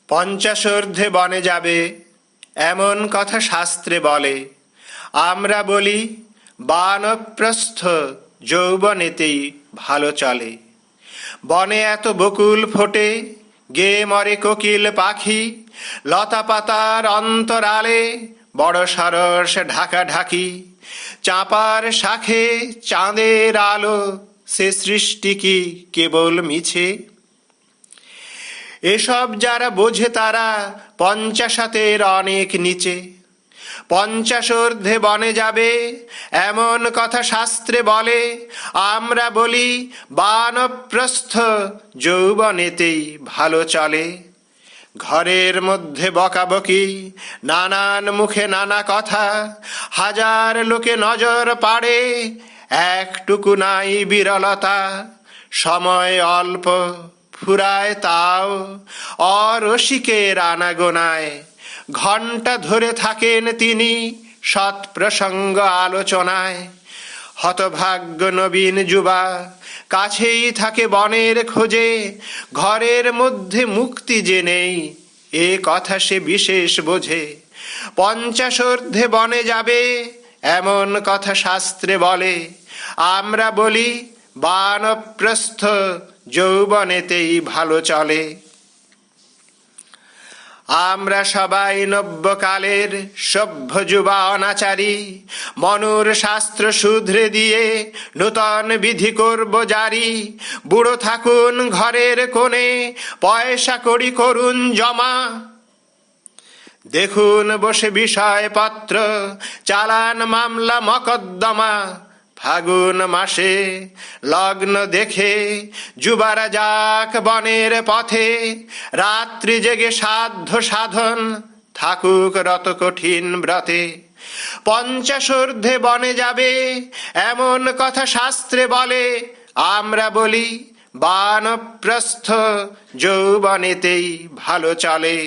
পঞ্চাশোর্ধ্বে বনে যাবে এমন কথা শাস্ত্রে বলে। আমরা বলি বানপ্রস্থ যৌবনেতেই ভালো চলে। বনে এত বকুল ফোটে, গেয়ে মরে কোকিল পাখি, লতা পাতার অন্তরালে বড় সরস ঢাকা ঢাকি। চাঁপার শাখে চাঁদের আলো, সে সৃষ্টি কি কেবল মিছে? এসব যারা বোঝে তারা পঞ্চাশাতের অনেক নিচে। পঞ্চাশোর্ধ্বে বনে যাবে এমন কথা শাস্ত্রে বলে। আমরা বলি বানপ্রস্থ যৌবনেতেই ভালো চলে। ঘরের মধ্যে বকাবকি, নানান মুখে নানা কথা, হাজার লোকে নজর পাড়ে, একটুকু নাই বিরলতা। সময় অল্প ফুরায় তাও অরসিকের আনাগোনায়, ঘণ্টা ধরে থাকেন তিনি সৎপ্রসঙ্গ আলোচনায়। হতভাগ্য নবীন যুবা কাছেই থাকে বনের খোঁজে, ঘরের মধ্যে মুক্তি যে নেই এ কথা সে বিশেষ বোঝে। পঞ্চাশোর্ধ্বে বনে যাবে এমন কথা শাস্ত্রে বলে। আমরা বলি বানপ্রস্থ যৌবনেতেই ভালো চলে। আমরা সবাই নব্যকালের সভ্য যুবা অনাচারী, মনুর শাস্ত্র শুধরে দিয়ে নূতন বিধি করব জারি। বুড়ো থাকুন ঘরের কোণে, পয়সা কড়ি করুন জমা, দেখুন বসে বিষয়পত্র, চালান মামলা মকদ্দমা। ফাগুন মাসে লগ্ন দেখে যুবারা যাক বনের পথে, রাত্রি জেগে সাধ্য সাধন থাকুক রত কঠিন ব্রতে। পঞ্চাশোর্ধ্বে বনে যাবে এমন কথা শাস্ত্রে বলে। আমরা বলি বানপ্রস্থ যৌবনেতেই ভালো চলে।